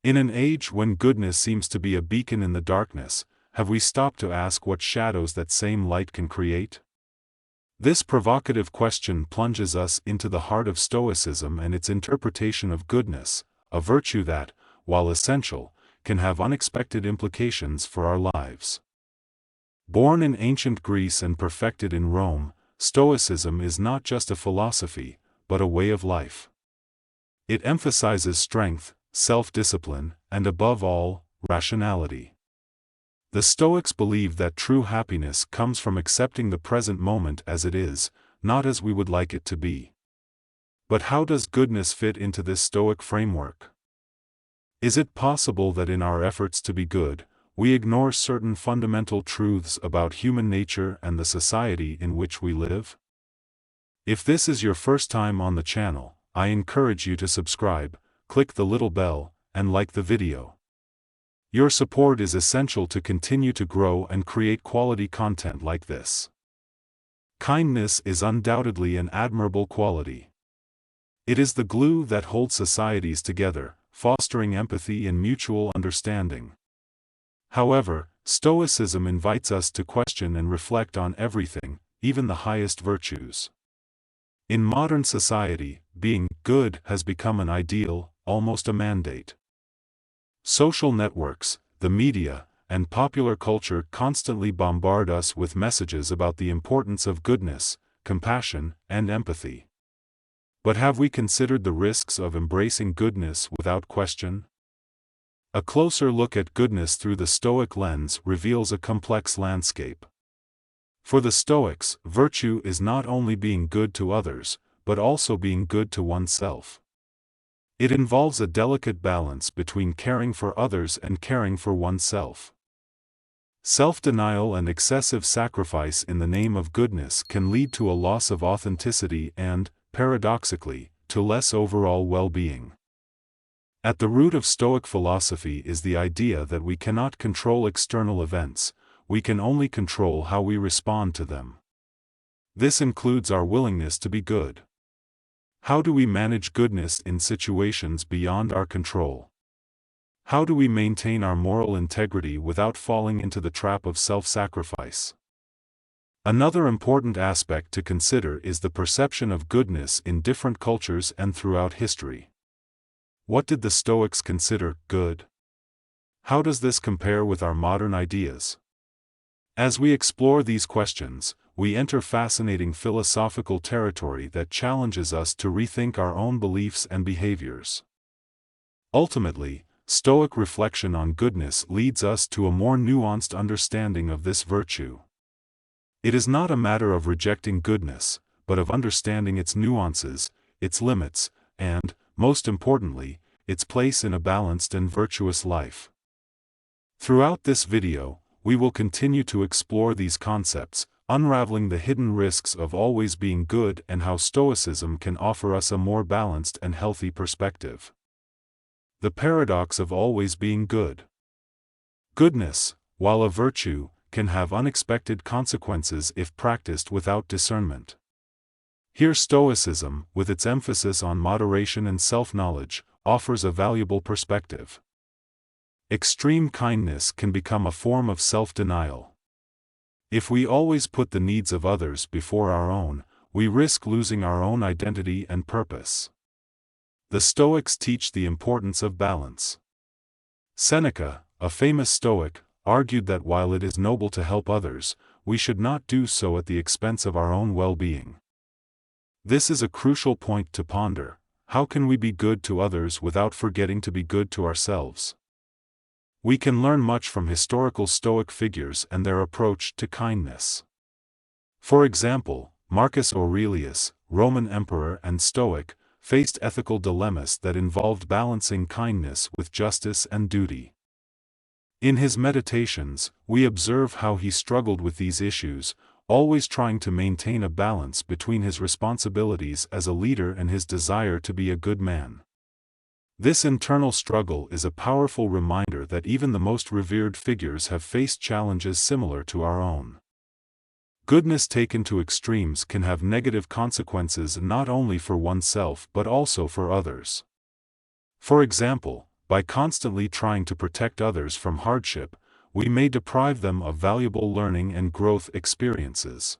In an age when goodness seems to be a beacon in the darkness, have we stopped to ask what shadows that same light can create? This provocative question plunges us into the heart of Stoicism and its interpretation of goodness, a virtue that, while essential, can have unexpected implications for our lives. Born in ancient Greece and perfected in Rome, Stoicism is not just a philosophy, but a way of life. It emphasizes strength, self-discipline, and above all, rationality. The Stoics believe that true happiness comes from accepting the present moment as it is, not as we would like it to be. But how does goodness fit into this Stoic framework? Is it possible that in our efforts to be good, we ignore certain fundamental truths about human nature and the society in which we live? If this is your first time on the channel, I encourage you to subscribe, click the little bell, and like the video. Your support is essential to continue to grow and create quality content like this. Kindness is undoubtedly an admirable quality. It is the glue that holds societies together, fostering empathy and mutual understanding. However, Stoicism invites us to question and reflect on everything, even the highest virtues. In modern society, being good has become an ideal, almost a mandate. Social networks, the media, and popular culture constantly bombard us with messages about the importance of goodness, compassion, and empathy. But have we considered the risks of embracing goodness without question? A closer look at goodness through the Stoic lens reveals a complex landscape. For the Stoics, virtue is not only being good to others, but also being good to oneself. It involves a delicate balance between caring for others and caring for oneself. Self-denial and excessive sacrifice in the name of goodness can lead to a loss of authenticity and, paradoxically, to less overall well-being. At the root of Stoic philosophy is the idea that we cannot control external events, we can only control how we respond to them. This includes our willingness to be good. How do we manage goodness in situations beyond our control? How do we maintain our moral integrity without falling into the trap of self-sacrifice? Another important aspect to consider is the perception of goodness in different cultures and throughout history. What did the Stoics consider good? How does this compare with our modern ideas? As we explore these questions, we enter fascinating philosophical territory that challenges us to rethink our own beliefs and behaviors. Ultimately, Stoic reflection on goodness leads us to a more nuanced understanding of this virtue. It is not a matter of rejecting goodness, but of understanding its nuances, its limits, and, most importantly, its place in a balanced and virtuous life. Throughout this video, we will continue to explore these concepts, unraveling the hidden risks of always being good and how Stoicism can offer us a more balanced and healthy perspective. The paradox of always being good. Goodness, while a virtue, can have unexpected consequences if practiced without discernment. Here Stoicism, with its emphasis on moderation and self-knowledge, offers a valuable perspective. Extreme kindness can become a form of self-denial. If we always put the needs of others before our own, we risk losing our own identity and purpose. The Stoics teach the importance of balance. Seneca, a famous Stoic, argued that while it is noble to help others, we should not do so at the expense of our own well-being. This is a crucial point to ponder. How can we be good to others without forgetting to be good to ourselves? We can learn much from historical Stoic figures and their approach to kindness. For example, Marcus Aurelius, Roman emperor and Stoic, faced ethical dilemmas that involved balancing kindness with justice and duty. In his Meditations, we observe how he struggled with these issues, always trying to maintain a balance between his responsibilities as a leader and his desire to be a good man. This internal struggle is a powerful reminder that even the most revered figures have faced challenges similar to our own. Goodness taken to extremes can have negative consequences not only for oneself but also for others. For example, by constantly trying to protect others from hardship, we may deprive them of valuable learning and growth experiences.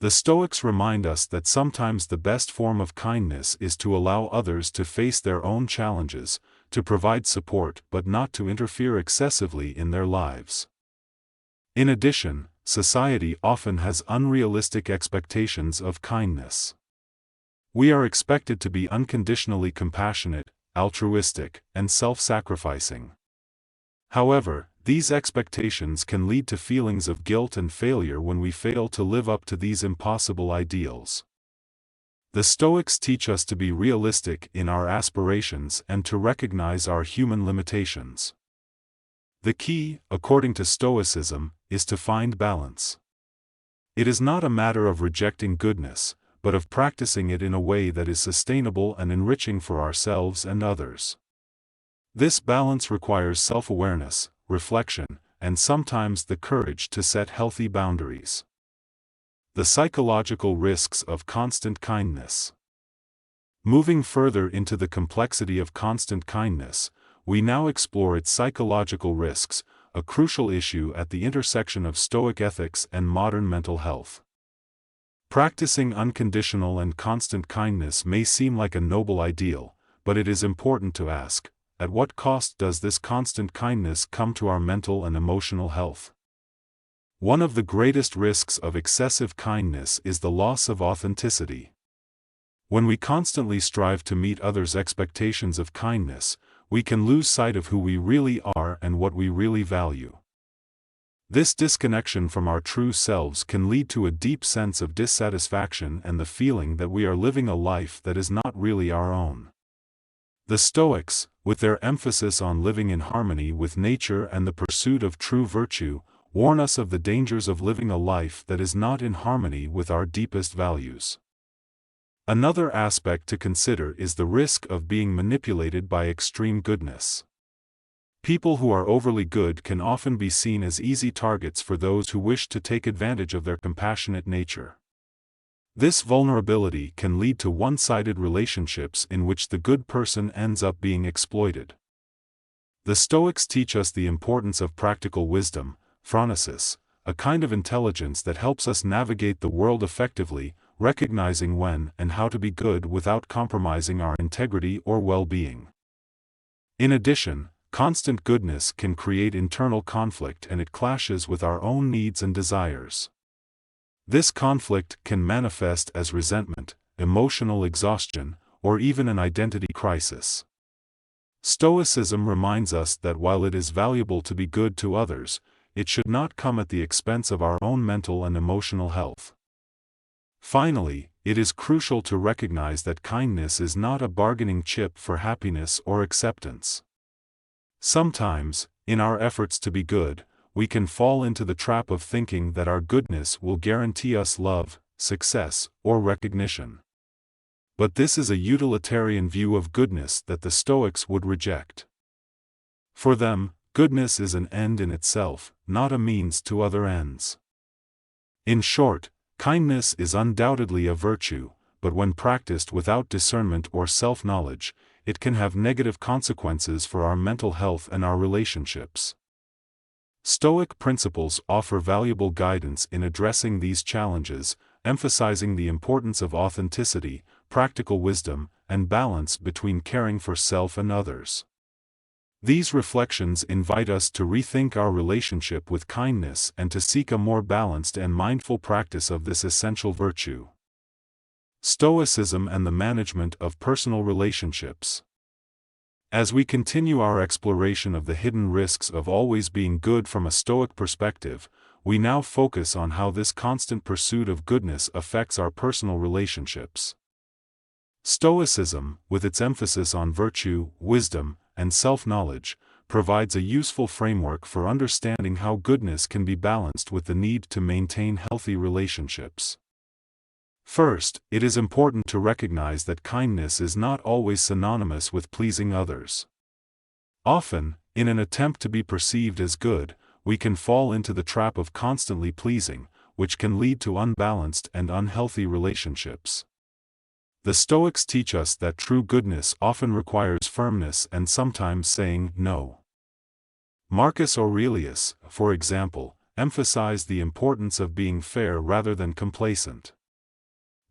The Stoics remind us that sometimes the best form of kindness is to allow others to face their own challenges, to provide support but not to interfere excessively in their lives. In addition, society often has unrealistic expectations of kindness. We are expected to be unconditionally compassionate, altruistic, and self-sacrificing. However, these expectations can lead to feelings of guilt and failure when we fail to live up to these impossible ideals. The Stoics teach us to be realistic in our aspirations and to recognize our human limitations. The key, according to Stoicism, is to find balance. It is not a matter of rejecting goodness, but of practicing it in a way that is sustainable and enriching for ourselves and others. This balance requires self-awareness, reflection, and sometimes the courage to set healthy boundaries. The psychological risks of constant kindness. Moving further into the complexity of constant kindness, we now explore its psychological risks, a crucial issue at the intersection of Stoic ethics and modern mental health. Practicing unconditional and constant kindness may seem like a noble ideal, but it is important to ask, at what cost does this constant kindness come to our mental and emotional health? One of the greatest risks of excessive kindness is the loss of authenticity. When we constantly strive to meet others' expectations of kindness, we can lose sight of who we really are and what we really value. This disconnection from our true selves can lead to a deep sense of dissatisfaction and the feeling that we are living a life that is not really our own. The Stoics, with their emphasis on living in harmony with nature and the pursuit of true virtue, warn us of the dangers of living a life that is not in harmony with our deepest values. Another aspect to consider is the risk of being manipulated by extreme goodness. People who are overly good can often be seen as easy targets for those who wish to take advantage of their compassionate nature. This vulnerability can lead to one-sided relationships in which the good person ends up being exploited. The Stoics teach us the importance of practical wisdom, phronesis, a kind of intelligence that helps us navigate the world effectively, recognizing when and how to be good without compromising our integrity or well-being. In addition, constant goodness can create internal conflict and it clashes with our own needs and desires. This conflict can manifest as resentment, emotional exhaustion, or even an identity crisis. Stoicism reminds us that while it is valuable to be good to others, it should not come at the expense of our own mental and emotional health. Finally, it is crucial to recognize that kindness is not a bargaining chip for happiness or acceptance. Sometimes, in our efforts to be good, we can fall into the trap of thinking that our goodness will guarantee us love, success, or recognition. But this is a utilitarian view of goodness that the Stoics would reject. For them, goodness is an end in itself, not a means to other ends. In short, kindness is undoubtedly a virtue, but when practiced without discernment or self-knowledge, it can have negative consequences for our mental health and our relationships. Stoic principles offer valuable guidance in addressing these challenges, emphasizing the importance of authenticity, practical wisdom, and balance between caring for self and others. These reflections invite us to rethink our relationship with kindness and to seek a more balanced and mindful practice of this essential virtue. Stoicism and the management of personal relationships. As we continue our exploration of the hidden risks of always being good from a Stoic perspective, we now focus on how this constant pursuit of goodness affects our personal relationships. Stoicism, with its emphasis on virtue, wisdom, and self-knowledge, provides a useful framework for understanding how goodness can be balanced with the need to maintain healthy relationships. First, it is important to recognize that kindness is not always synonymous with pleasing others. Often, in an attempt to be perceived as good, we can fall into the trap of constantly pleasing, which can lead to unbalanced and unhealthy relationships. The Stoics teach us that true goodness often requires firmness and sometimes saying no. Marcus Aurelius, for example, emphasized the importance of being fair rather than complacent.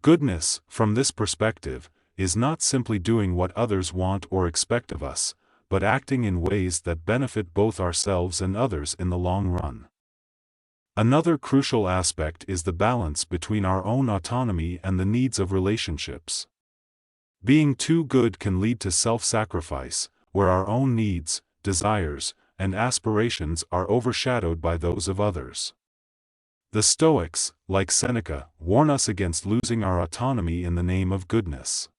Goodness, from this perspective, is not simply doing what others want or expect of us, but acting in ways that benefit both ourselves and others in the long run. Another crucial aspect is the balance between our own autonomy and the needs of relationships. Being too good can lead to self-sacrifice, where our own needs, desires, and aspirations are overshadowed by those of others. The Stoics, like Seneca, warn us against losing our autonomy in the name of goodness.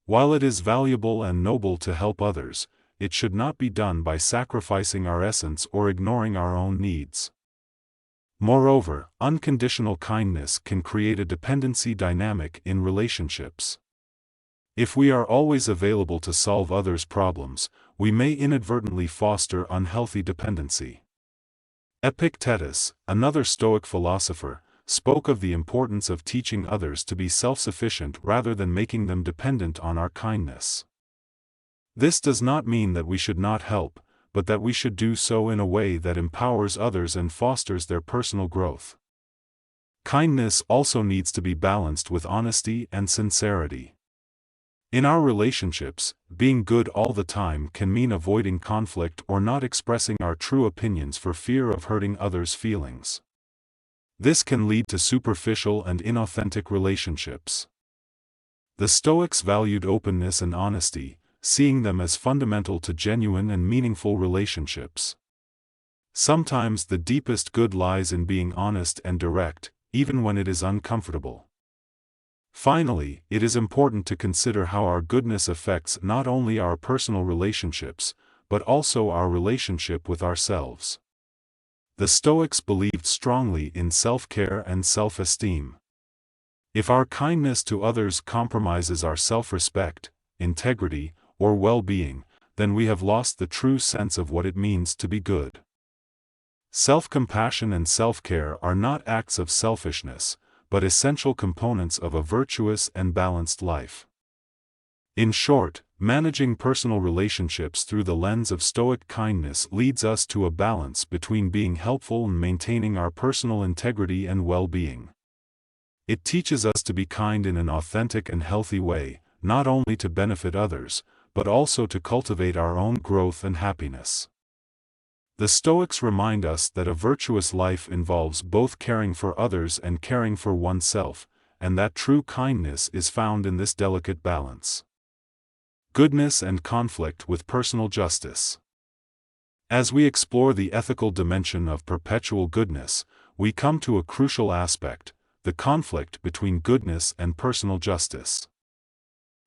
While it is valuable and noble to help others, it should not be done by sacrificing our essence or ignoring our own needs. Moreover, unconditional kindness can create a dependency dynamic in relationships. If we are always available to solve others' problems, we may inadvertently foster unhealthy dependency. Epictetus, another Stoic philosopher, spoke of the importance of teaching others to be self-sufficient rather than making them dependent on our kindness. This does not mean that we should not help, but that we should do so in a way that empowers others and fosters their personal growth. Kindness also needs to be balanced with honesty and sincerity. In our relationships, being good all the time can mean avoiding conflict or not expressing our true opinions for fear of hurting others' feelings. This can lead to superficial and inauthentic relationships. The Stoics valued openness and honesty, seeing them as fundamental to genuine and meaningful relationships. Sometimes the deepest good lies in being honest and direct, even when it is uncomfortable. Finally, it is important to consider how our goodness affects not only our personal relationships, but also our relationship with ourselves. The Stoics believed strongly in self-care and self-esteem. If our kindness to others compromises our self-respect, integrity, or well-being, then we have lost the true sense of what it means to be good. Self-compassion and self-care are not acts of selfishness, but essential components of a virtuous and balanced life. In short, managing personal relationships through the lens of Stoic kindness leads us to a balance between being helpful and maintaining our personal integrity and well-being. It teaches us to be kind in an authentic and healthy way, not only to benefit others, but also to cultivate our own growth and happiness. The Stoics remind us that a virtuous life involves both caring for others and caring for oneself, and that true kindness is found in this delicate balance. Goodness and conflict with personal justice. As we explore the ethical dimension of perpetual goodness, we come to a crucial aspect, the conflict between goodness and personal justice.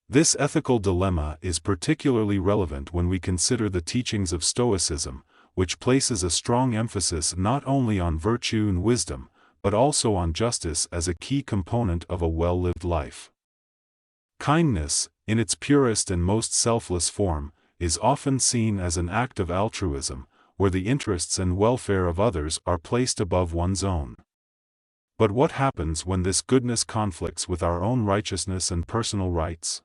This ethical dilemma is particularly relevant when we consider the teachings of Stoicism, which places a strong emphasis not only on virtue and wisdom, but also on justice as a key component of a well-lived life. Kindness, in its purest and most selfless form, is often seen as an act of altruism, where the interests and welfare of others are placed above one's own. But what happens when this goodness conflicts with our own righteousness and personal rights?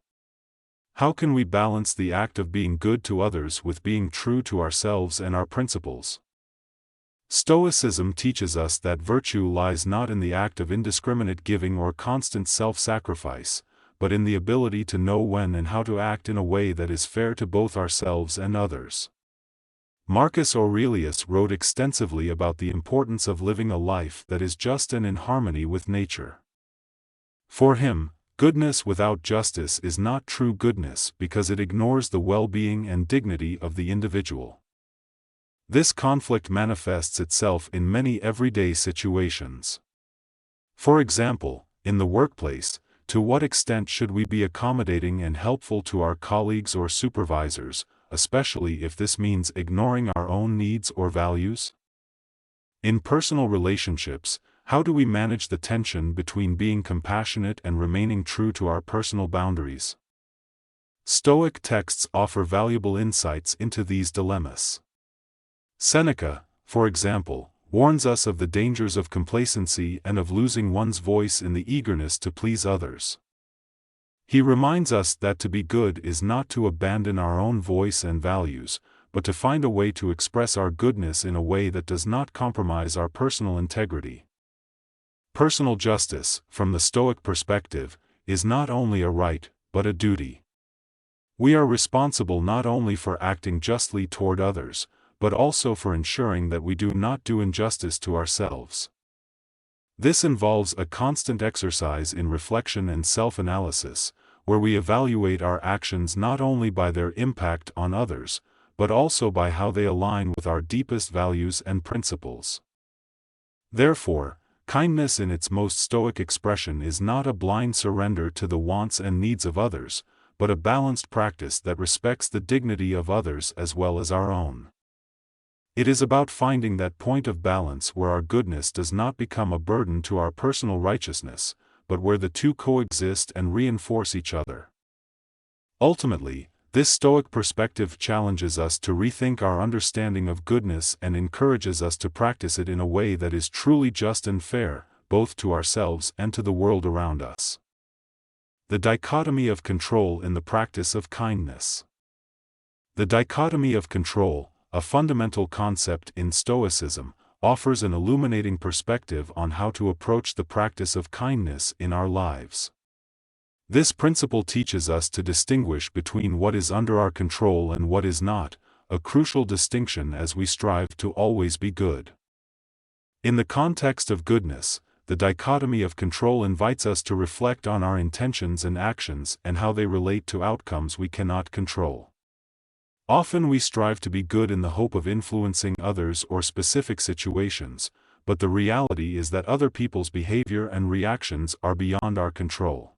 How can we balance the act of being good to others with being true to ourselves and our principles? Stoicism teaches us that virtue lies not in the act of indiscriminate giving or constant self-sacrifice, but in the ability to know when and how to act in a way that is fair to both ourselves and others. Marcus Aurelius wrote extensively about the importance of living a life that is just and in harmony with nature. For him, goodness without justice is not true goodness because it ignores the well-being and dignity of the individual. This conflict manifests itself in many everyday situations. For example, in the workplace, to what extent should we be accommodating and helpful to our colleagues or supervisors, especially if this means ignoring our own needs or values? In personal relationships, how do we manage the tension between being compassionate and remaining true to our personal boundaries? Stoic texts offer valuable insights into these dilemmas. Seneca, for example, warns us of the dangers of complacency and of losing one's voice in the eagerness to please others. He reminds us that to be good is not to abandon our own voice and values, but to find a way to express our goodness in a way that does not compromise our personal integrity. Personal justice, from the Stoic perspective, is not only a right, but a duty. We are responsible not only for acting justly toward others, but also for ensuring that we do not do injustice to ourselves. This involves a constant exercise in reflection and self-analysis, where we evaluate our actions not only by their impact on others, but also by how they align with our deepest values and principles. Therefore, kindness in its most Stoic expression is not a blind surrender to the wants and needs of others, but a balanced practice that respects the dignity of others as well as our own. It is about finding that point of balance where our goodness does not become a burden to our personal righteousness, but where the two coexist and reinforce each other. Ultimately, this Stoic perspective challenges us to rethink our understanding of goodness and encourages us to practice it in a way that is truly just and fair, both to ourselves and to the world around us. The dichotomy of control in the practice of kindness. The dichotomy of control, a fundamental concept in Stoicism, offers an illuminating perspective on how to approach the practice of kindness in our lives. This principle teaches us to distinguish between what is under our control and what is not, a crucial distinction as we strive to always be good. In the context of goodness, the dichotomy of control invites us to reflect on our intentions and actions and how they relate to outcomes we cannot control. Often we strive to be good in the hope of influencing others or specific situations, but the reality is that other people's behavior and reactions are beyond our control.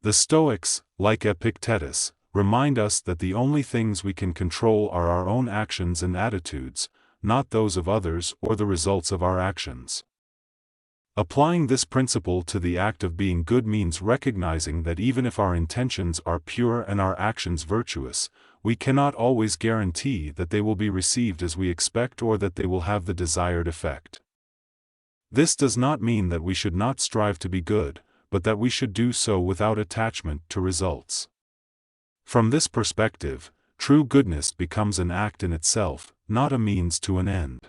The Stoics, like Epictetus, remind us that the only things we can control are our own actions and attitudes, not those of others or the results of our actions. Applying this principle to the act of being good means recognizing that even if our intentions are pure and our actions virtuous, we cannot always guarantee that they will be received as we expect or that they will have the desired effect. This does not mean that we should not strive to be good, but that we should do so without attachment to results. From this perspective, true goodness becomes an act in itself, not a means to an end.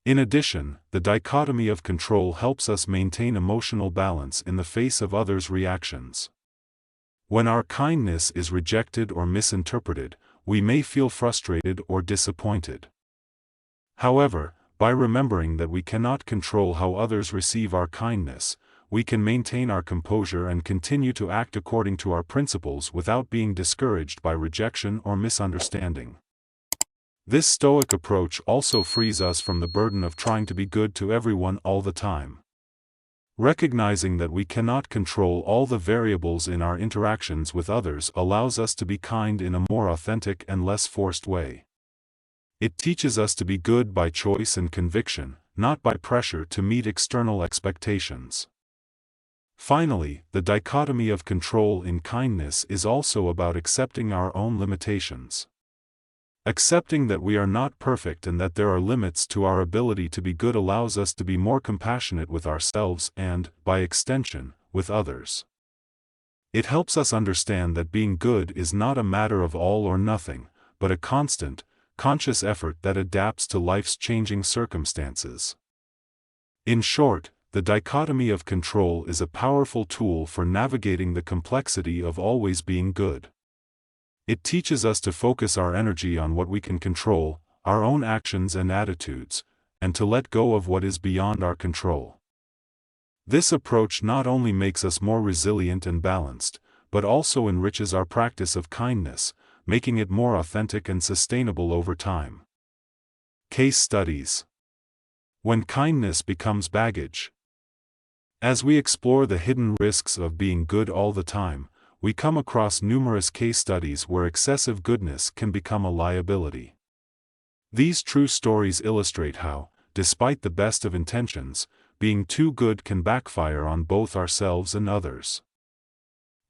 In addition, the dichotomy of control helps us maintain emotional balance in the face of others' reactions. When our kindness is rejected or misinterpreted, we may feel frustrated or disappointed. However, by remembering that we cannot control how others receive our kindness, we can maintain our composure and continue to act according to our principles without being discouraged by rejection or misunderstanding. This Stoic approach also frees us from the burden of trying to be good to everyone all the time. Recognizing that we cannot control all the variables in our interactions with others allows us to be kind in a more authentic and less forced way. It teaches us to be good by choice and conviction, not by pressure to meet external expectations. Finally, the dichotomy of control in kindness is also about accepting our own limitations. Accepting that we are not perfect and that there are limits to our ability to be good allows us to be more compassionate with ourselves and, by extension, with others. It helps us understand that being good is not a matter of all or nothing, but a constant, conscious effort that adapts to life's changing circumstances. In short, the dichotomy of control is a powerful tool for navigating the complexity of always being good. It teaches us to focus our energy on what we can control, our own actions and attitudes, and to let go of what is beyond our control. This approach not only makes us more resilient and balanced, but also enriches our practice of kindness, making it more authentic and sustainable over time. Case studies. When kindness becomes baggage. As we explore the hidden risks of being good all the time, we come across numerous case studies where excessive goodness can become a liability. These true stories illustrate how, despite the best of intentions, being too good can backfire on both ourselves and others.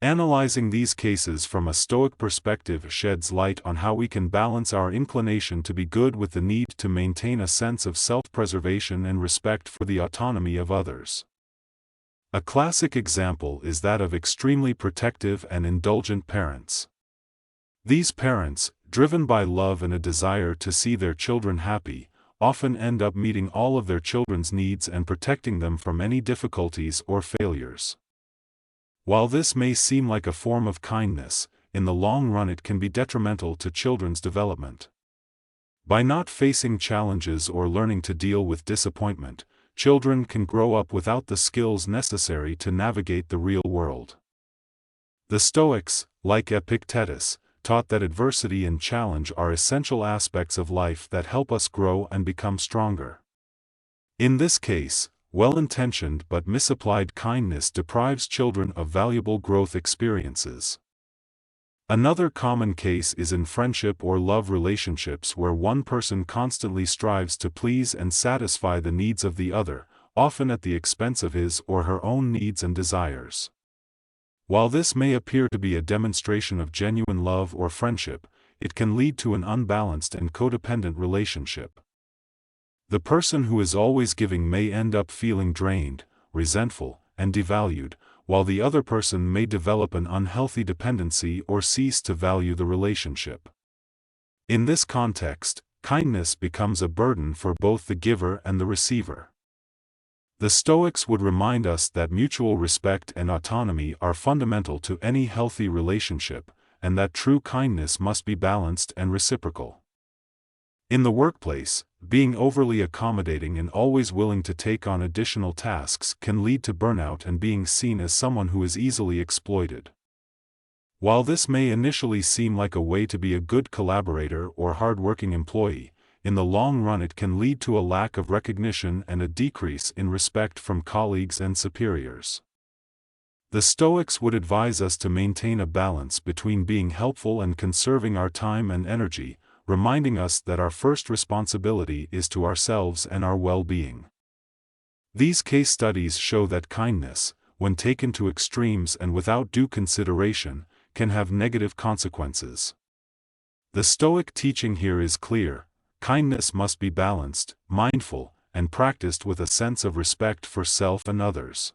Analyzing these cases from a Stoic perspective sheds light on how we can balance our inclination to be good with the need to maintain a sense of self-preservation and respect for the autonomy of others. A classic example is that of extremely protective and indulgent parents. These parents, driven by love and a desire to see their children happy, often end up meeting all of their children's needs and protecting them from any difficulties or failures. While this may seem like a form of kindness, in the long run it can be detrimental to children's development. By not facing challenges or learning to deal with disappointment, children can grow up without the skills necessary to navigate the real world. The Stoics, like Epictetus, taught that adversity and challenge are essential aspects of life that help us grow and become stronger. In this case, well-intentioned but misapplied kindness deprives children of valuable growth experiences. Another common case is in friendship or love relationships where one person constantly strives to please and satisfy the needs of the other, often at the expense of his or her own needs and desires. While this may appear to be a demonstration of genuine love or friendship, it can lead to an unbalanced and codependent relationship. The person who is always giving may end up feeling drained, resentful, and devalued, while the other person may develop an unhealthy dependency or cease to value the relationship. In this context, kindness becomes a burden for both the giver and the receiver. The Stoics would remind us that mutual respect and autonomy are fundamental to any healthy relationship, and that true kindness must be balanced and reciprocal. In the workplace, being overly accommodating and always willing to take on additional tasks can lead to burnout and being seen as someone who is easily exploited. While this may initially seem like a way to be a good collaborator or hard-working employee, in the long run it can lead to a lack of recognition and a decrease in respect from colleagues and superiors. The Stoics would advise us to maintain a balance between being helpful and conserving our time and energy, reminding us that our first responsibility is to ourselves and our well-being. These case studies show that kindness, when taken to extremes and without due consideration, can have negative consequences. The Stoic teaching here is clear: kindness must be balanced, mindful, and practiced with a sense of respect for self and others.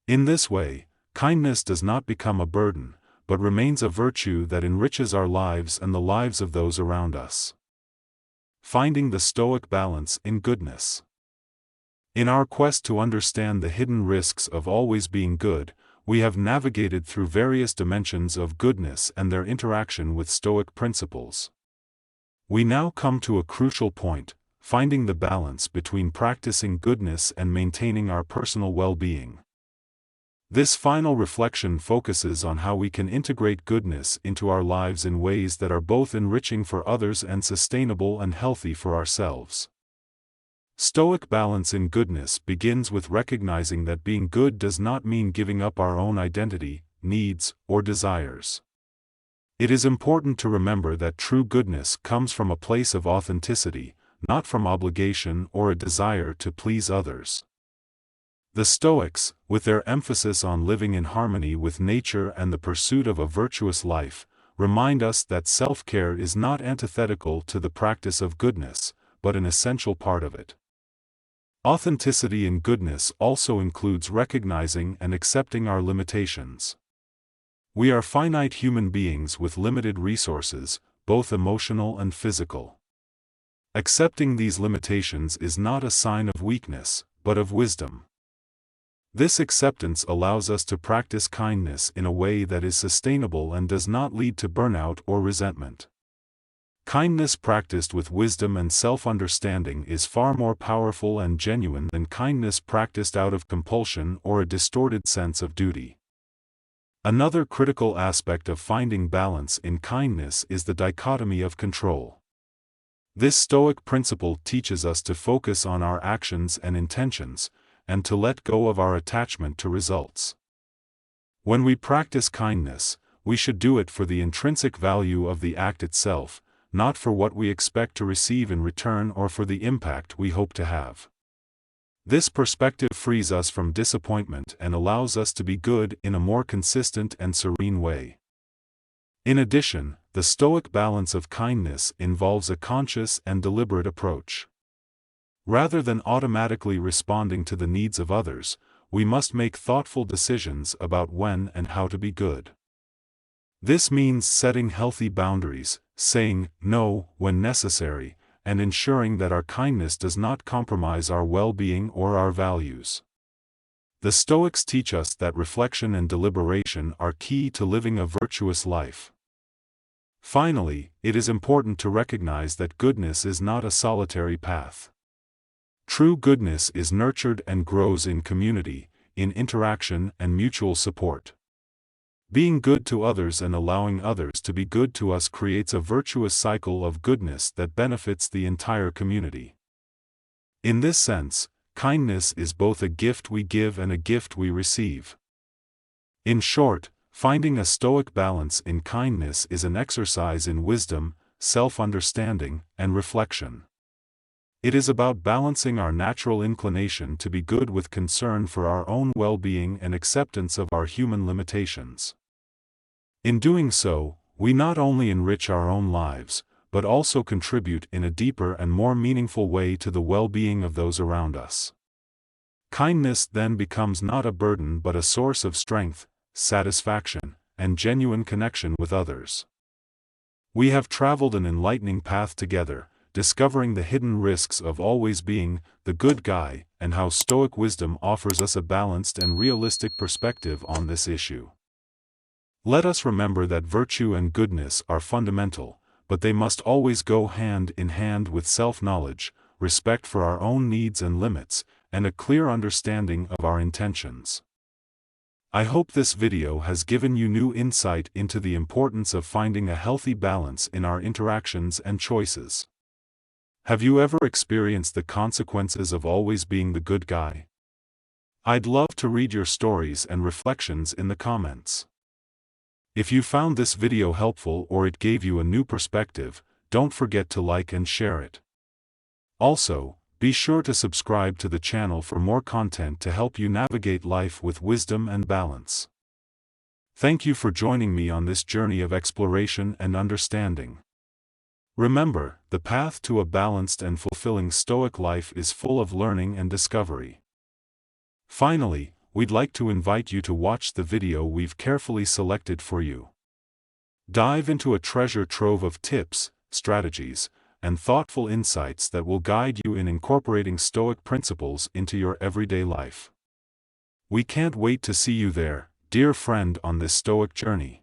In this way, kindness does not become a burden, but remains a virtue that enriches our lives and the lives of those around us. Finding the Stoic balance in goodness. In our quest to understand the hidden risks of always being good, we have navigated through various dimensions of goodness and their interaction with Stoic principles. We now come to a crucial point: finding the balance between practicing goodness and maintaining our personal well-being. This final reflection focuses on how we can integrate goodness into our lives in ways that are both enriching for others and sustainable and healthy for ourselves. Stoic balance in goodness begins with recognizing that being good does not mean giving up our own identity, needs, or desires. It is important to remember that true goodness comes from a place of authenticity, not from obligation or a desire to please others. The Stoics, with their emphasis on living in harmony with nature and the pursuit of a virtuous life, remind us that self-care is not antithetical to the practice of goodness, but an essential part of it. Authenticity in goodness also includes recognizing and accepting our limitations. We are finite human beings with limited resources, both emotional and physical. Accepting these limitations is not a sign of weakness, but of wisdom. This acceptance allows us to practice kindness in a way that is sustainable and does not lead to burnout or resentment. Kindness practiced with wisdom and self-understanding is far more powerful and genuine than kindness practiced out of compulsion or a distorted sense of duty. Another critical aspect of finding balance in kindness is the dichotomy of control. This Stoic principle teaches us to focus on our actions and intentions, and to let go of our attachment to results. When we practice kindness, we should do it for the intrinsic value of the act itself, not for what we expect to receive in return or for the impact we hope to have. This perspective frees us from disappointment and allows us to be good in a more consistent and serene way. In addition, the Stoic balance of kindness involves a conscious and deliberate approach. Rather than automatically responding to the needs of others, we must make thoughtful decisions about when and how to be good. This means setting healthy boundaries, saying no when necessary, and ensuring that our kindness does not compromise our well-being or our values. The Stoics teach us that reflection and deliberation are key to living a virtuous life. Finally, it is important to recognize that goodness is not a solitary path. True goodness is nurtured and grows in community, in interaction and mutual support. Being good to others and allowing others to be good to us creates a virtuous cycle of goodness that benefits the entire community. In this sense, kindness is both a gift we give and a gift we receive. In short, finding a Stoic balance in kindness is an exercise in wisdom, self-understanding, and reflection. It is about balancing our natural inclination to be good with concern for our own well-being and acceptance of our human limitations. In doing so, we not only enrich our own lives, but also contribute in a deeper and more meaningful way to the well-being of those around us. Kindness then becomes not a burden but a source of strength, satisfaction, and genuine connection with others. We have traveled an enlightening path together, discovering the hidden risks of always being the good guy and how Stoic wisdom offers us a balanced and realistic perspective on this issue. Let us remember that virtue and goodness are fundamental, but they must always go hand in hand with self-knowledge, respect for our own needs and limits, and a clear understanding of our intentions. I hope this video has given you new insight into the importance of finding a healthy balance in our interactions and choices. Have you ever experienced the consequences of always being the good guy? I'd love to read your stories and reflections in the comments. If you found this video helpful or it gave you a new perspective, don't forget to like and share it. Also, be sure to subscribe to the channel for more content to help you navigate life with wisdom and balance. Thank you for joining me on this journey of exploration and understanding. Remember, the path to a balanced and fulfilling Stoic life is full of learning and discovery. Finally, we'd like to invite you to watch the video we've carefully selected for you. Dive into a treasure trove of tips, strategies, and thoughtful insights that will guide you in incorporating Stoic principles into your everyday life. We can't wait to see you there, dear friend, on this Stoic journey.